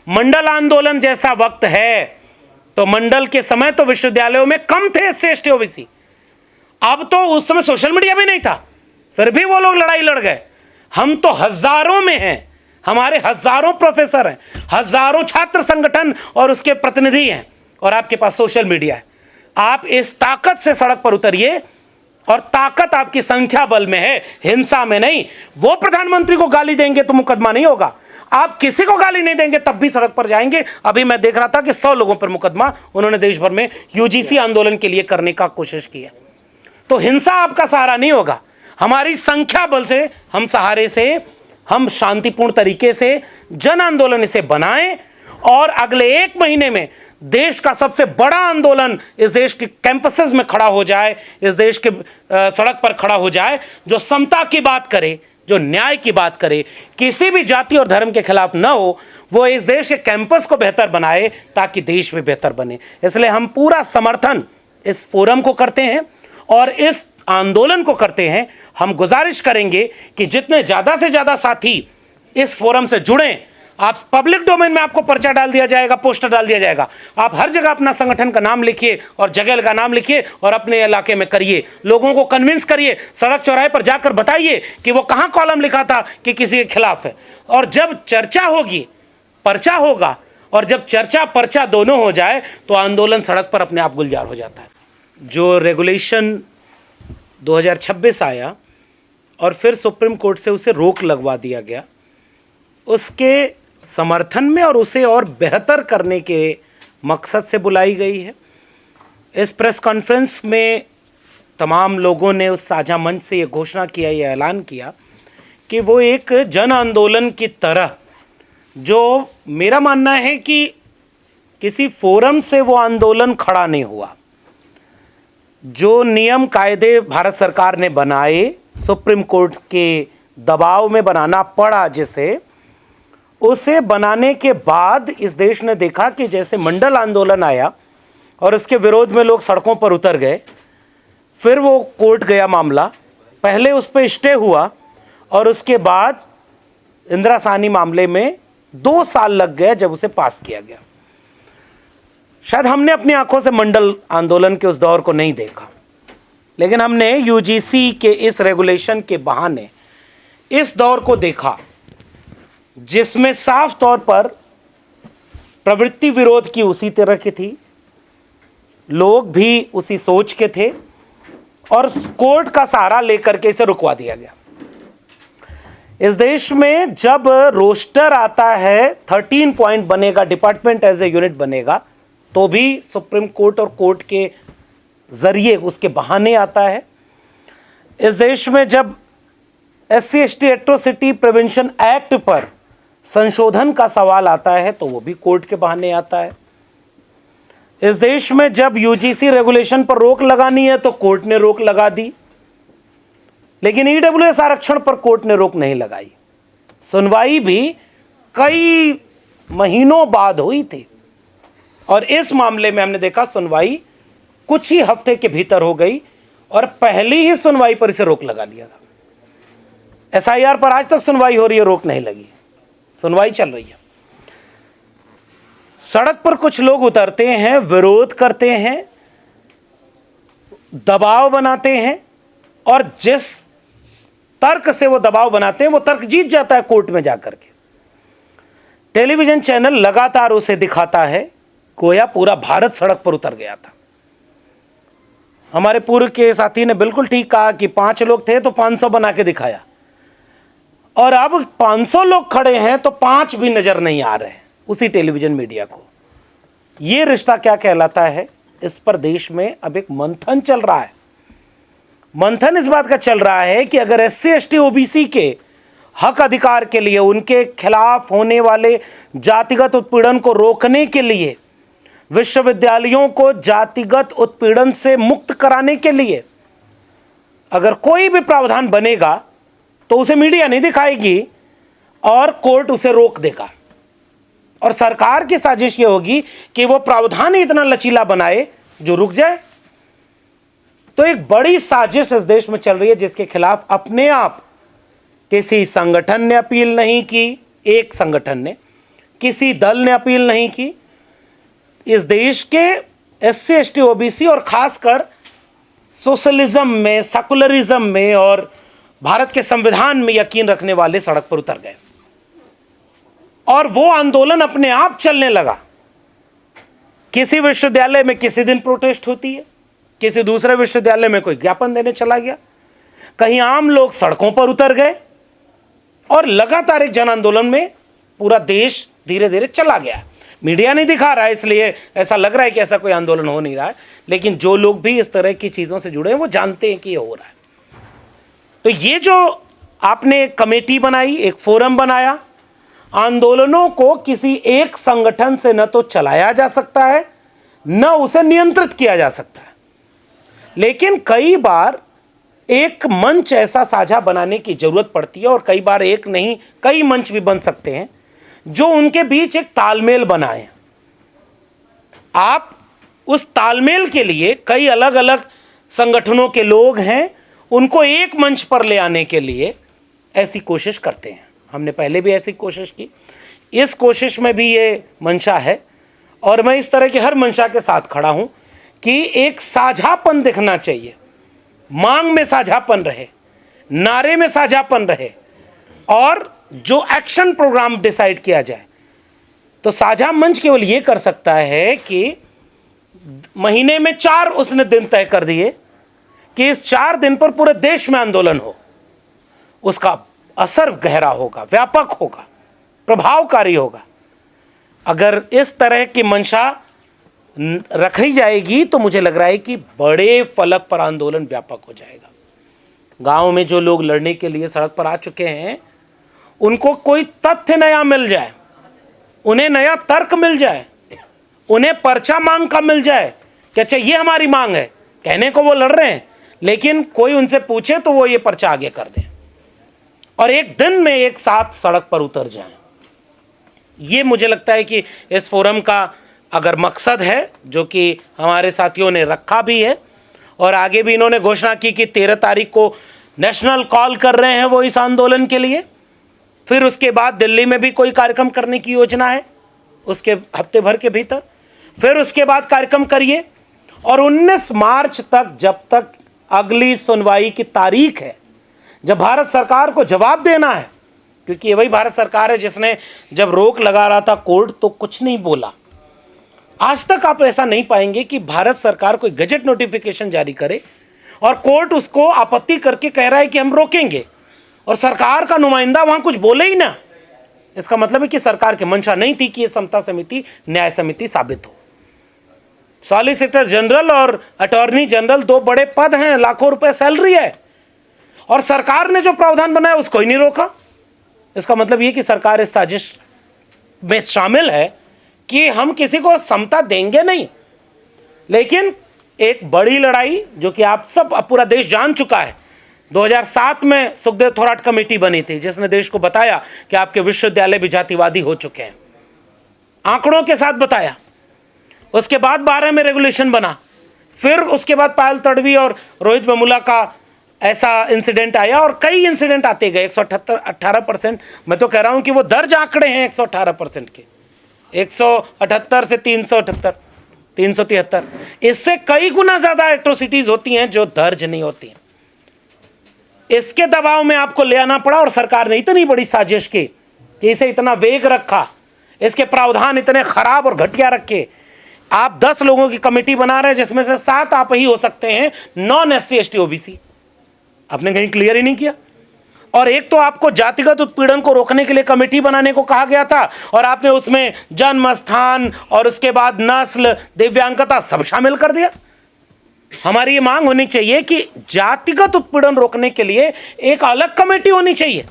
मंडल आंदोलन जैसा वक्त है तो मंडल के समय तो विश्वविद्यालयों में कम थे एससी एसटी ओबीसी, अब तो उस समय सोशल मीडिया भी नहीं था, फिर भी वो लोग लड़ाई लड़ गए। हम तो हजारों में हैं, हमारे हजारों प्रोफेसर हैं, हजारों छात्र संगठन और उसके प्रतिनिधि हैं, और आपके पास सोशल मीडिया है। आप इस ताकत से सड़क पर उतरिए, और ताकत आपकी संख्या बल में है, हिंसा में नहीं। वो प्रधानमंत्री को गाली देंगे तो मुकदमा नहीं होगा, आप किसी को गाली नहीं देंगे तब भी सड़क पर जाएंगे। अभी मैं देख रहा था कि 100 लोगों पर मुकदमा उन्होंने देश भर में यूजीसी आंदोलन के लिए करने का कोशिश की है। तो हिंसा आपका सहारा नहीं होगा, हमारी संख्या बल से, हम सहारे से, हम शांतिपूर्ण तरीके से जन आंदोलन इसे बनाएं, और अगले 1 महीने में देश का सबसे बड़ा आंदोलन इस देश के कैंपसेस में खड़ा हो जाए, इस देश के सड़क पर खड़ा हो जाए, जो समता की बात करे, जो न्याय की बात करे, किसी भी जाति और धर्म के खिलाफ न हो, वो इस देश के कैंपस को बेहतर बनाए ताकि देश भी बेहतर बने। इसलिए हम पूरा समर्थन इस फोरम को करते हैं और इस आंदोलन को करते हैं। हम गुजारिश करेंगे कि जितने ज़्यादा से ज़्यादा साथी इस फोरम से जुड़ें, आप पब्लिक डोमेन में आपको पर्चा डाल दिया जाएगा, पोस्टर डाल दिया जाएगा, आप हर जगह अपना संगठन का नाम लिखिए और जगह का नाम लिखिए और अपने इलाके में करिए, लोगों को कन्विंस करिए, सड़क चौराहे पर जाकर बताइए कि वो कहाँ कॉलम लिखा था कि किसी के खिलाफ है। और जब चर्चा होगी, पर्चा होगा, और जब चर्चा पर्चा दोनों हो जाए तो आंदोलन सड़क पर अपने आप गुलजार हो जाता है। जो रेगुलेशन 2026 आया और फिर सुप्रीम कोर्ट से उसे रोक लगवा दिया गया, उसके समर्थन में और उसे और बेहतर करने के मकसद से बुलाई गई है। इस प्रेस कॉन्फ्रेंस में तमाम लोगों ने उस साझा मंच से ये घोषणा किया, ये ऐलान किया कि वो एक जन आंदोलन की तरह, जो मेरा मानना है कि किसी फोरम से वो आंदोलन खड़ा नहीं हुआ, जो नियम कायदे भारत सरकार ने बनाए, सुप्रीम कोर्ट के दबाव में बनाना पड़ा जिसे, उसे बनाने के बाद इस देश ने देखा कि जैसे मंडल आंदोलन आया और उसके विरोध में लोग सड़कों पर उतर गए, फिर वो कोर्ट गया मामला, पहले उस पर स्टे हुआ और उसके बाद इंदिरा साहनी मामले में 2 साल लग गए जब उसे पास किया गया। शायद हमने अपनी आंखों से मंडल आंदोलन के उस दौर को नहीं देखा, लेकिन हमने यूजीसी के इस रेगुलेशन के बहाने इस दौर को देखा जिसमें साफ तौर पर प्रवृत्ति विरोध की उसी तरह की थी, लोग भी उसी सोच के थे, और कोर्ट का सहारा लेकर के इसे रुकवा दिया गया। इस देश में जब रोस्टर आता है, 13 पॉइंट बनेगा, डिपार्टमेंट एज ए यूनिट बनेगा, तो भी सुप्रीम कोर्ट और कोर्ट के जरिए उसके बहाने आता है। इस देश में जब SC ST atrocity prevention act पर संशोधन का सवाल आता है तो वो भी कोर्ट के बहाने आता है। इस देश में जब यूजीसी रेगुलेशन पर रोक लगानी है तो कोर्ट ने रोक लगा दी, लेकिन ईडब्ल्यूएस आरक्षण पर कोर्ट ने रोक नहीं लगाई। सुनवाई भी कई महीनों बाद हुई थी, और इस मामले में हमने देखा सुनवाई कुछ ही हफ्ते के भीतर हो गई और पहली ही सुनवाई पर इसे रोक लगा लिया था। एसआईआर पर आज तक सुनवाई हो रही है, रोक नहीं लगी, सुनवाई चल रही है। सड़क पर कुछ लोग उतरते हैं, विरोध करते हैं, दबाव बनाते हैं, और जिस तर्क से वो दबाव बनाते हैं वो तर्क जीत जाता है कोर्ट में जाकर के। टेलीविजन चैनल लगातार उसे दिखाता है, गोया पूरा भारत सड़क पर उतर गया था। हमारे पूर्व के साथी ने बिल्कुल ठीक कहा कि 5 लोग थे तो 500 बना के दिखाया, और अब 500 लोग खड़े हैं तो 5 भी नजर नहीं आ रहे हैं उसी टेलीविजन मीडिया को। ये रिश्ता क्या कहलाता है, इस पर देश में अब एक मंथन चल रहा है। मंथन इस बात का चल रहा है कि अगर एससी एसटी ओबीसी के हक अधिकार के लिए, उनके खिलाफ होने वाले जातिगत उत्पीड़न को रोकने के लिए, विश्वविद्यालयों को जातिगत उत्पीड़न से मुक्त कराने के लिए अगर कोई भी प्रावधान बनेगा तो उसे मीडिया नहीं दिखाएगी और कोर्ट उसे रोक देगा। और सरकार की साजिश ये होगी कि वो प्रावधान ही इतना लचीला बनाए जो रुक जाए। तो एक बड़ी साजिश इस देश में चल रही है जिसके खिलाफ अपने आप किसी संगठन ने अपील नहीं की, एक संगठन ने, किसी दल ने अपील नहीं की। इस देश के SC ST OBC और खासकर सोशलिज्म में, सेकुलरिज्म में और भारत के संविधान में यकीन रखने वाले सड़क पर उतर गए और वो आंदोलन अपने आप चलने लगा। किसी विश्वविद्यालय में किसी दिन प्रोटेस्ट होती है, किसी दूसरे विश्वविद्यालय में कोई ज्ञापन देने चला गया, कहीं आम लोग सड़कों पर उतर गए और लगातार एक जन आंदोलन में पूरा देश धीरे धीरे चला गया। मीडिया नहीं दिखा रहा है इसलिए ऐसा लग रहा है कि ऐसा कोई आंदोलन हो नहीं रहा है, लेकिन जो लोग भी इस तरह की चीज़ों से जुड़े हैं वो जानते हैं कि ये हो रहा है। तो ये जो आपने एक कमेटी बनाई, एक फोरम बनाया, आंदोलनों को किसी एक संगठन से न तो चलाया जा सकता है न उसे नियंत्रित किया जा सकता है, लेकिन कई बार एक मंच ऐसा साझा बनाने की जरूरत पड़ती है और कई बार एक नहीं कई मंच भी बन सकते हैं जो उनके बीच एक तालमेल बनाए। आप उस तालमेल के लिए कई अलग अलग संगठनों के लोग हैं, उनको एक मंच पर ले आने के लिए ऐसी कोशिश करते हैं। हमने पहले भी ऐसी कोशिश की, इस कोशिश में भी ये मंशा है और मैं इस तरह की हर मंशा के साथ खड़ा हूं कि एक साझापन दिखना चाहिए, मांग में साझापन रहे, नारे में साझापन रहे और जो एक्शन प्रोग्राम डिसाइड किया जाए। तो साझा मंच केवल ये कर सकता है कि महीने में 4 उसने दिन तय कर दिए कि इस 4 दिन पर पूरे देश में आंदोलन हो, उसका असर गहरा होगा, व्यापक होगा, प्रभावकारी होगा। अगर इस तरह की मंशा रखी जाएगी तो मुझे लग रहा है कि बड़े फलक पर आंदोलन व्यापक हो जाएगा। गांव में जो लोग लड़ने के लिए सड़क पर आ चुके हैं उनको कोई तथ्य नया मिल जाए, उन्हें नया तर्क मिल जाए, उन्हें पर्चा मांग का मिल जाए कि अच्छा ये हमारी मांग है, कहने को वो लड़ रहे हैं लेकिन कोई उनसे पूछे तो वो ये पर्चा आगे कर दें और एक दिन में एक साथ सड़क पर उतर जाएं। ये मुझे लगता है कि इस फोरम का अगर मकसद है, जो कि हमारे साथियों ने रखा भी है और आगे भी इन्होंने घोषणा की कि 13 तारीख को नेशनल कॉल कर रहे हैं वो इस आंदोलन के लिए, फिर उसके बाद दिल्ली में भी कोई कार्यक्रम करने की योजना है उसके हफ्ते भर के भीतर, फिर उसके बाद कार्यक्रम करिए और 19 मार्च तक, जब तक अगली सुनवाई की तारीख है, जब भारत सरकार को जवाब देना है, क्योंकि ये वही भारत सरकार है जिसने जब रोक लगा रहा था कोर्ट तो कुछ नहीं बोला। आज तक आप ऐसा नहीं पाएंगे कि भारत सरकार कोई गजट नोटिफिकेशन जारी करे और कोर्ट उसको आपत्ति करके कह रहा है कि हम रोकेंगे और सरकार का नुमाइंदा वहां कुछ बोले ही ना। इसका मतलब है कि सरकार की मंशा नहीं थी कि ये समता समिति न्याय समिति साबित हो। सॉलिसिटर जनरल और अटॉर्नी जनरल 2 बड़े पद हैं, लाखों रुपए सैलरी है और सरकार ने जो प्रावधान बनाया उसको ही नहीं रोका। इसका मतलब ये कि सरकार इस साजिश में शामिल है कि हम किसी को समता देंगे नहीं। लेकिन एक बड़ी लड़ाई जो कि आप सब पूरा देश जान चुका है, 2007 में सुखदेव थोराट कमेटी बनी थी जिसने देश को बताया कि आपके विश्वविद्यालय भी जातिवादी हो चुके हैं, आंकड़ों के साथ बताया। उसके बाद 12 में रेगुलेशन बना, फिर उसके बाद पायल तड़वी और रोहित वेमुला का ऐसा इंसिडेंट आया और कई इंसिडेंट आते गए। 118% मैं तो कह रहा हूं कि वो दर्ज आंकड़े हैं 118% के, 178 से 378, 373, इससे कई गुना ज्यादा एट्रोसिटीज होती हैं जो दर्ज नहीं होती हैं। इसके दबाव में आपको ले आना पड़ा और सरकार ने इतनी बड़ी साजिश की कि इसे इतना वेग रखा, इसके प्रावधान इतने खराब और घटिया रखे। आप 10 लोगों की कमेटी बना रहे हैं जिसमें से 7 आप ही हो सकते हैं नॉन SC ST OBC। आपने कहीं क्लियर ही नहीं किया। और एक तो आपको जातिगत उत्पीड़न को रोकने के लिए कमेटी बनाने को कहा गया था और आपने उसमें जन्म स्थान और उसके बाद नस्ल, दिव्यांगता सब शामिल कर दिया। हमारी ये मांग होनी चाहिए कि जातिगत उत्पीड़न रोकने के लिए एक अलग कमेटी होनी चाहिए।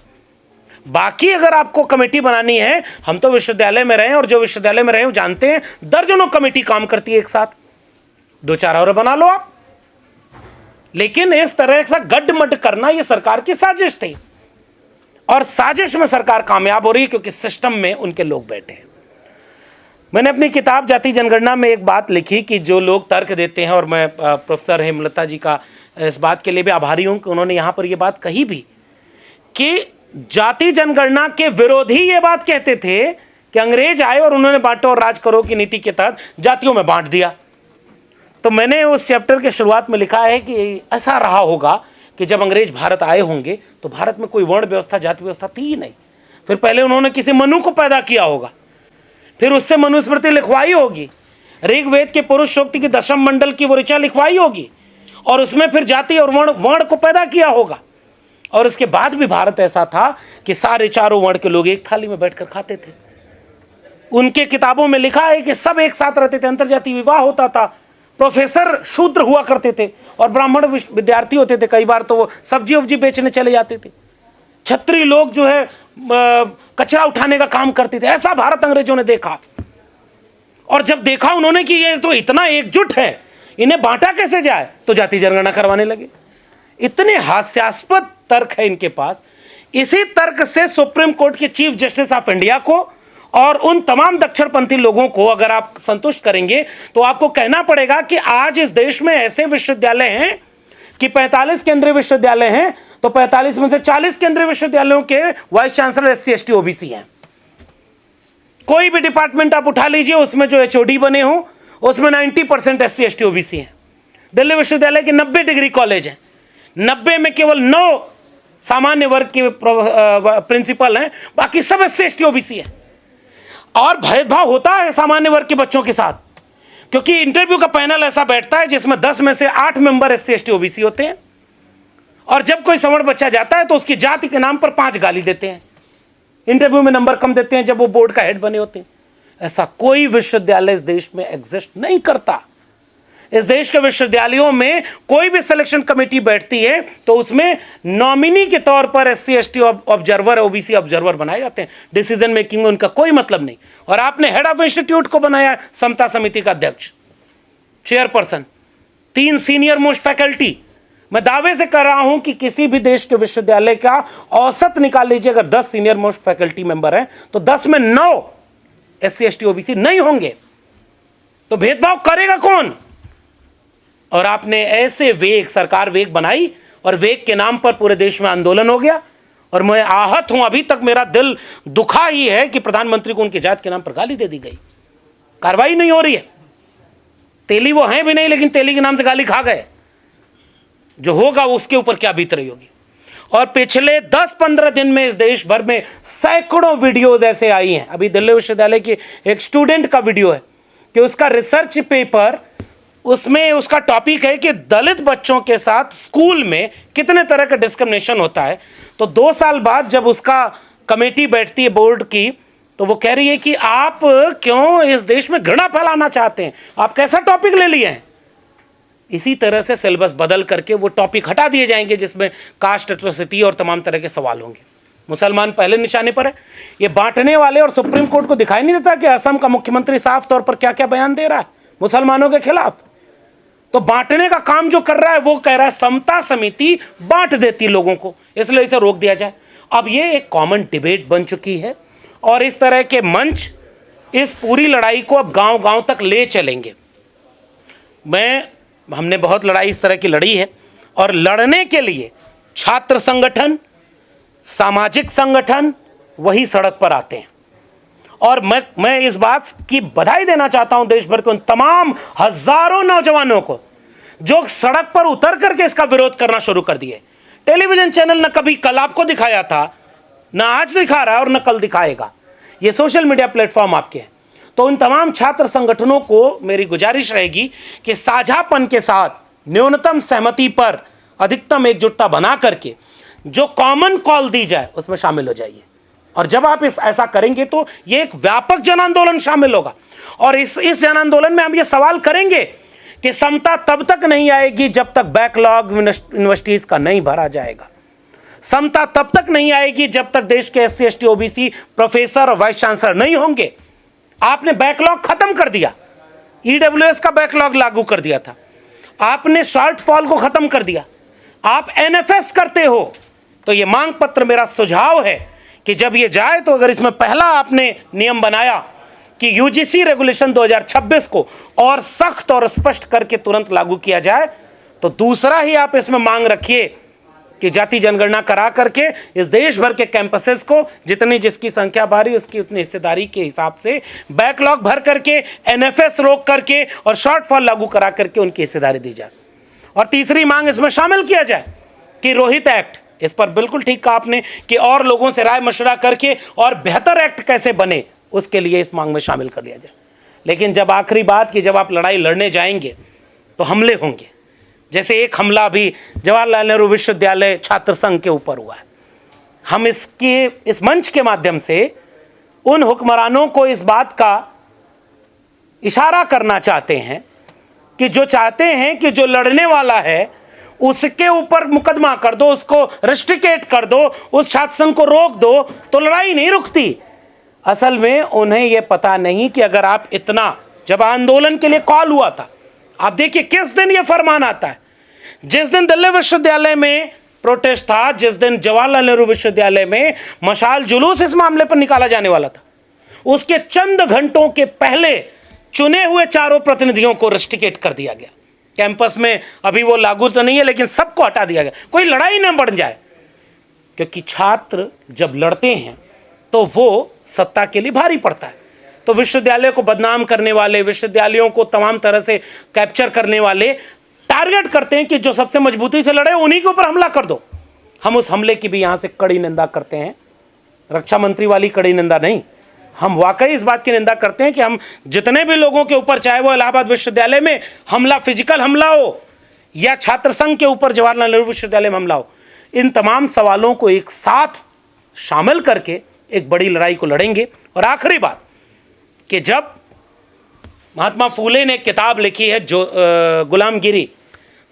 बाकी अगर आपको कमेटी बनानी है, हम तो विश्वविद्यालय में रहे और जो विश्वविद्यालय में रहे वो जानते हैं दर्जनों कमेटी काम करती है एक साथ, 2-4 और बना लो आप। लेकिन इस तरह से गड्ढमड करना ये सरकार की साजिश थी और साजिश में सरकार कामयाब हो रही है क्योंकि सिस्टम में उनके लोग बैठे हैं। मैंने अपनी किताब जाति जनगणना में एक बात लिखी कि जो लोग तर्क देते हैं, और मैं प्रोफेसर हेमलता जी का इस बात के लिए भी आभारी हूं कि उन्होंने यहाँ पर ये बात कही भी कि जाति जनगणना के विरोधी ये बात कहते थे कि अंग्रेज आए और उन्होंने बांटो और राज करो की नीति के तहत जातियों में बांट दिया। तो मैंने उस चैप्टर के शुरुआत में लिखा है कि ऐसा रहा होगा कि जब अंग्रेज भारत आए होंगे तो भारत में कोई वर्ण व्यवस्था जाति व्यवस्था थी ही नहीं। फिर पहले उन्होंने किसी मनु को पैदा किया होगा, फिर उससे मनुस्मृति लिखवाई होगी, ऋग्वेद के पुरुष सूक्त की दशम मंडल की वो ऋचा लिखवाई होगी, और उसमें फिर जाति और वर्ण को पैदा किया होगा। और उसके बाद भी भारत ऐसा था कि सारे चारों वर्ण के लोग एक थाली में बैठकर खाते थे। उनके किताबों में लिखा है कि सब एक साथ रहते थे, अंतरजातीय विवाह होता था, प्रोफेसर शूद्र हुआ करते थे और ब्राह्मण विद्यार्थी होते थे। कई बार तो वो सब्जी वब्जी बेचने चले जाते थे। छत्री लोग जो है कचरा उठाने का काम करते थे। ऐसा भारत अंग्रेजों ने देखा, और जब देखा उन्होंने कि ये तो इतना एकजुट है, इन्हें बांटा कैसे जाए, तो जाति जनगणना करवाने लगे। इतने हास्यास्पद तर्क है इनके पास। इसी तर्क से सुप्रीम कोर्ट के चीफ जस्टिस ऑफ इंडिया को और उन तमाम दक्षिणपंथी लोगों को अगर आप संतुष्ट करेंगे तो आपको कहना पड़ेगा कि आज इस देश में ऐसे विश्वविद्यालय हैं कि 45 केंद्रीय विश्वविद्यालय हैं, तो 45 में से 40 केंद्रीय विश्वविद्यालयों के vice chancellor SC ST OBC हैं। कोई भी डिपार्टमेंट आप उठा लीजिए, उसमें जो HOD बने हो उसमें 90% SC ST OBC हैं। दिल्ली विश्वविद्यालय के 90 डिग्री कॉलेज हैं, 90 में केवल 9 सामान्य वर्ग के प्रिंसिपल हैं, बाकी सब SC ST OBC हैं। और भेदभाव होता है सामान्य वर्ग के बच्चों के साथ, क्योंकि इंटरव्यू का पैनल ऐसा बैठता है जिसमें 10 में से 8 मेंबर SC ST OBC होते हैं, और जब कोई सवर्ण बच्चा जाता है तो उसकी जाति के नाम पर 5 गाली देते हैं, इंटरव्यू में नंबर कम देते हैं जब वो बोर्ड का हेड बने होते हैं। ऐसा कोई विश्वविद्यालय इस देश में एग्जिस्ट नहीं करता। इस देश के विश्वविद्यालयों में कोई भी सिलेक्शन कमेटी बैठती है तो उसमें नॉमिनी के तौर पर SC ST observer OBC observer बनाए जाते हैं। डिसीजन मेकिंग में उनका कोई मतलब नहीं। और आपने हेड ऑफ इंस्टीट्यूट को बनाया समता समिति का अध्यक्ष, चेयरपर्सन, 3 सीनियर मोस्ट फैकल्टी। मैं दावे से कर रहा हूं कि किसी भी देश के विश्वविद्यालय का औसत निकाल लीजिए, अगर 10 सीनियर मोस्ट फैकल्टी मेंबर हैं तो 10 में 9 SC ST OBC नहीं होंगे। तो भेदभाव करेगा कौन? और आपने ऐसे वेग, सरकार वेग बनाई और वेग के नाम पर पूरे देश में आंदोलन हो गया। और मैं आहत हूं, अभी तक मेरा दिल दुखा ही है कि प्रधानमंत्री को उनकी जात के नाम पर गाली दे दी गई, कार्रवाई नहीं हो रही है। तेली वो हैं भी नहीं, लेकिन तेली के नाम से गाली खा गए। जो होगा उसके ऊपर क्या बीत रही होगी। और पिछले 10-15 दिन में इस देश भर में सैकड़ों वीडियोज ऐसे आई हैं। अभी दिल्ली विश्वविद्यालय के एक स्टूडेंट का वीडियो है कि उसका रिसर्च पेपर, उसमें उसका टॉपिक है कि दलित बच्चों के साथ स्कूल में कितने तरह का डिस्क्रिमिनेशन होता है। तो 2 साल बाद जब उसका कमेटी बैठती है बोर्ड की, तो वो कह रही है कि आप क्यों इस देश में घृणा फैलाना चाहते हैं, आप कैसा टॉपिक ले लिए हैं। इसी तरह से सिलेबस बदल करके वो टॉपिक हटा दिए जाएंगे जिसमें कास्ट एट्रोसिटी और तमाम तरह के सवाल होंगे। मुसलमान पहले निशाने पर है। ये बांटने वाले और सुप्रीम कोर्ट को दिखाई नहीं देता कि असम का मुख्यमंत्री साफ तौर पर क्या क्या बयान दे रहा है मुसलमानों के खिलाफ। तो बांटने का काम जो कर रहा है वो कह रहा है समता समिति बांट देती लोगों को, इसलिए इसे रोक दिया जाए। अब ये एक कॉमन डिबेट बन चुकी है और इस तरह के मंच इस पूरी लड़ाई को अब गांव-गांव तक ले चलेंगे। हमने बहुत लड़ाई इस तरह की लड़ी है और लड़ने के लिए छात्र संगठन, सामाजिक संगठन वही सड़क पर आते हैं। और मैं इस बात की बधाई देना चाहता हूं देश भर के उन तमाम हजारों नौजवानों को जो सड़क पर उतर करके इसका विरोध करना शुरू कर दिए। टेलीविजन चैनल न कभी कल आपको दिखाया था, न आज दिखा रहा है और न कल दिखाएगा। ये सोशल मीडिया प्लेटफॉर्म आपके हैं। तो उन तमाम छात्र संगठनों को मेरी गुजारिश रहेगी कि साझापन के साथ न्यूनतम सहमति पर अधिकतम एकजुटता बना करके जो कॉमन कॉल दी जाए उसमें शामिल हो जाइए। और जब आप ऐसा करेंगे तो ये एक व्यापक जन आंदोलन शामिल होगा। और इस जन आंदोलन में हम ये सवाल करेंगे कि समता तब तक नहीं आएगी जब तक बैकलॉग यूनिवर्सिटीज का नहीं भरा जाएगा। समता तब तक नहीं आएगी जब तक देश के SC ST OBC प्रोफेसर और वाइस चांसलर नहीं होंगे। आपने बैकलॉग खत्म कर दिया, EWS का बैकलॉग लागू कर दिया था, आपने शॉर्टफॉल को खत्म कर दिया, आप NFS करते हो। तो ये मांग पत्र मेरा सुझाव है कि जब ये जाए तो अगर इसमें पहला आपने नियम बनाया कि UGC रेगुलेशन 2026 को और सख्त और स्पष्ट करके तुरंत लागू किया जाए, तो दूसरा ही आप इसमें मांग रखिए कि जाति जनगणना करा करके इस देश भर के कैंपसेस को जितनी जिसकी संख्या भारी उसकी उतनी हिस्सेदारी के हिसाब से बैकलॉग भर करके, एनएफएस रोक करके और शॉर्टफॉल लागू करा करके उनकी हिस्सेदारी दी जाए। और तीसरी मांग इसमें शामिल किया जाए कि रोहित एक्ट, इस पर बिल्कुल ठीक कहा आपने कि और लोगों से राय मशवरा करके और बेहतर एक्ट कैसे बने उसके लिए इस मांग में शामिल कर लिया जाए। लेकिन जब आखिरी बात कि जब आप लड़ाई लड़ने जाएंगे तो हमले होंगे, जैसे एक हमला भी जवाहरलाल नेहरू विश्वविद्यालय छात्र संघ के ऊपर हुआ है। हम इस मंच के माध्यम से उन हुक्मरानों को इस बात का इशारा करना चाहते हैं कि जो चाहते हैं कि जो लड़ने वाला है उसके ऊपर मुकदमा कर दो, उसको रेस्ट्रिकेट कर दो, उस छात्र संघ को रोक दो, तो लड़ाई नहीं रुकती। असल में उन्हें यह पता नहीं कि अगर आप इतना, जब आंदोलन के लिए कॉल हुआ था, आप देखिए किस दिन यह फरमान आता है, जिस दिन दिल्ली विश्वविद्यालय में प्रोटेस्ट था, जिस दिन जवाहरलाल नेहरू विश्वविद्यालय में मशाल जुलूस इस मामले पर निकाला जाने वाला था, उसके चंद घंटों के पहले चुने हुए 4 प्रतिनिधियों को रेस्ट्रिकेट कर दिया गया कैंपस में। अभी वो लागू तो नहीं है लेकिन सबको हटा दिया गया, कोई लड़ाई न बढ़ जाए, क्योंकि छात्र जब लड़ते हैं तो वो सत्ता के लिए भारी पड़ता है। तो विश्वविद्यालय को बदनाम करने वाले, विश्वविद्यालयों को तमाम तरह से कैप्चर करने वाले टारगेट करते हैं कि जो सबसे मजबूती से लड़े उन्हीं के ऊपर हमला कर दो। हम उस हमले की भी यहां से कड़ी निंदा करते हैं, रक्षा मंत्री वाली कड़ी निंदा नहीं। हम वाकई इस बात की निंदा करते हैं कि हम जितने भी लोगों के ऊपर, चाहे वो इलाहाबाद विश्वविद्यालय में हमला, फिजिकल हमला हो या छात्र संघ के ऊपर जवाहरलाल नेहरू विश्वविद्यालय में हमला हो, इन तमाम सवालों को एक साथ शामिल करके एक बड़ी लड़ाई को लड़ेंगे। और आखिरी बात कि जब महात्मा फूले ने किताब लिखी है जो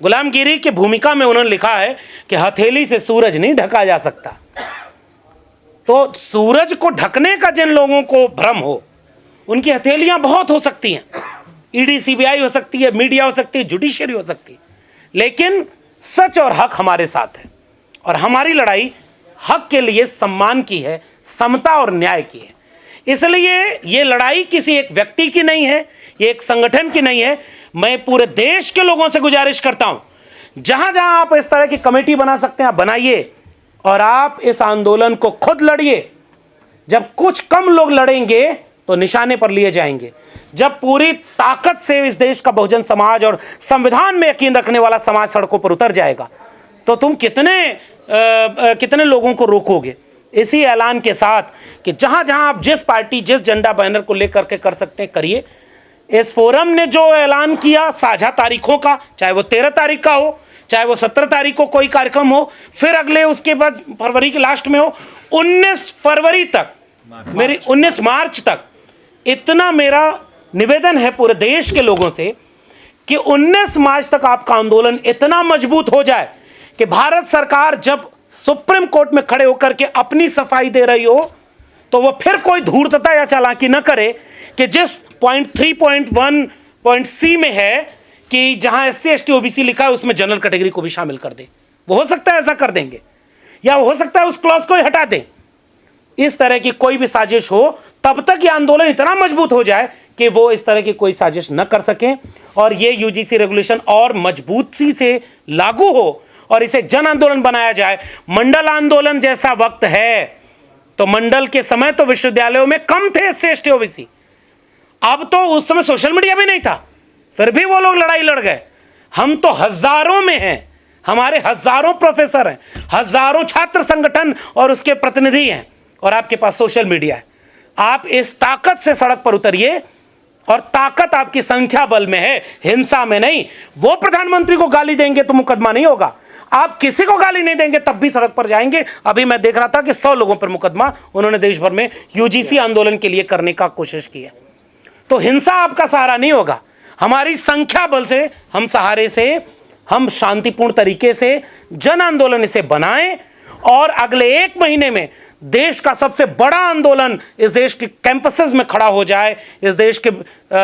गुलामगिरी की भूमिका में उन्होंने लिखा है कि हथेली से सूरज नहीं ढका जा सकता। तो सूरज को ढकने का जिन लोगों को भ्रम हो, उनकी हथेलियां बहुत हो सकती हैं, ईडी सीबीआई हो सकती है, मीडिया हो सकती है, जुडिशरी हो सकती है, लेकिन सच और हक हमारे साथ है। और हमारी लड़ाई हक के लिए, सम्मान की है, समता और न्याय की है। इसलिए ये लड़ाई किसी एक व्यक्ति की नहीं है, ये एक संगठन की नहीं है। मैं पूरे देश के लोगों से गुजारिश करता हूं, जहां जहां आप इस तरह की कमेटी बना सकते हैं आप बनाइए और आप इस आंदोलन को खुद लड़िए। जब कुछ कम लोग लड़ेंगे तो निशाने पर लिए जाएंगे। जब पूरी ताकत से इस देश का बहुजन समाज और संविधान में यकीन रखने वाला समाज सड़कों पर उतर जाएगा तो तुम कितने लोगों को रोकोगे। इसी ऐलान के साथ कि जहां जहां आप जिस पार्टी, जिस झंडा बैनर को लेकर के कर सकते हैं करिए। इस फोरम ने जो ऐलान किया साझा तारीखों का, चाहे वो 13 तारीख का हो, चाहे वो 17 तारीख को कोई कार्यक्रम हो, फिर अगले उसके बाद फरवरी के लास्ट में हो, 19 फरवरी तक, मेरी 19 मार्च तक, इतना मेरा निवेदन है पूरे देश के लोगों से कि 19 मार्च तक आपका आंदोलन इतना मजबूत हो जाए कि भारत सरकार जब सुप्रीम कोर्ट में खड़े होकर के अपनी सफाई दे रही हो तो वो फिर कोई धूर्तता या चालाकी न करे कि जिस पॉइंट 3.1 में है कि जहां SC ST OBC लिखा है उसमें जनरल कैटेगरी को भी शामिल कर दे। वो हो सकता है ऐसा कर देंगे, या हो सकता है उस क्लॉज को ही हटा दें। इस तरह की कोई भी साजिश हो तब तक ये आंदोलन इतना मजबूत हो जाए कि वो इस तरह की कोई साजिश न कर सकें और ये UGC रेगुलेशन और मजबूती से लागू हो और इसे जन आंदोलन बनाया जाए। मंडल आंदोलन जैसा वक्त है तो मंडल के समय तो विश्वविद्यालयों में कम थे SC ST OBC, अब तो उस समय सोशल मीडिया भी नहीं था, फिर भी वो लोग लड़ाई लड़ गए। हम तो हजारों में हैं, हमारे हजारों प्रोफेसर हैं, हजारों छात्र संगठन और उसके प्रतिनिधि हैं, और आपके पास सोशल मीडिया है। आप इस ताकत से सड़क पर उतरिए और ताकत आपकी संख्या बल में है, हिंसा में नहीं। वो प्रधानमंत्री को गाली देंगे तो मुकदमा नहीं होगा, आप किसी को गाली नहीं देंगे तब भी सड़क पर जाएंगे। अभी मैं देख रहा था कि 100 लोगों पर मुकदमा उन्होंने देश भर में UGC आंदोलन के लिए करने का कोशिश की है। तो हिंसा आपका सहारा नहीं होगा, हमारी संख्या बल से, हम सहारे से, हम शांतिपूर्ण तरीके से जन आंदोलन इसे बनाएं और अगले 1 महीने में देश का सबसे बड़ा आंदोलन इस देश के कैंपसेस में खड़ा हो जाए, इस देश के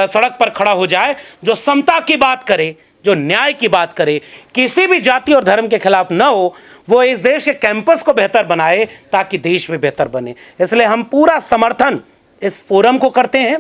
सड़क पर खड़ा हो जाए, जो समता की बात करे, जो न्याय की बात करे, किसी भी जाति और धर्म के खिलाफ न हो, वो इस देश के कैंपस को बेहतर बनाए ताकि देश में बेहतर बने। इसलिए हम पूरा समर्थन इस फोरम को करते हैं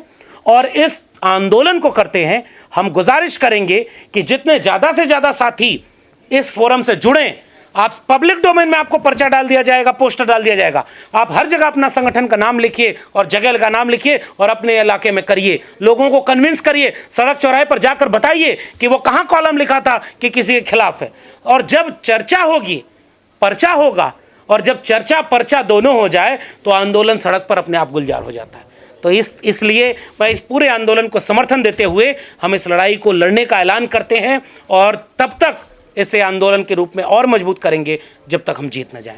और इस आंदोलन को करते हैं। हम गुजारिश करेंगे कि जितने ज़्यादा से ज़्यादा साथी इस फोरम से जुड़ें, आप पब्लिक डोमेन में आपको पर्चा डाल दिया जाएगा, पोस्टर डाल दिया जाएगा। आप हर जगह अपना संगठन का नाम लिखिए और जगह का नाम लिखिए और अपने इलाके में करिए, लोगों को कन्विंस करिए, सड़क चौराहे पर जाकर बताइए कि वो कहाँ कॉलम लिखा था कि किसी के खिलाफ है। और जब चर्चा होगी, पर्चा होगा, और जब चर्चा पर्चा दोनों हो जाए तो आंदोलन सड़क पर अपने आप गुलजार हो जाता है। तो इसलिए मैं इस पूरे आंदोलन को समर्थन देते हुए हम इस लड़ाई को लड़ने का ऐलान करते हैं और तब तक इसे आंदोलन के रूप में और मजबूत करेंगे जब तक हम जीत न जाएं।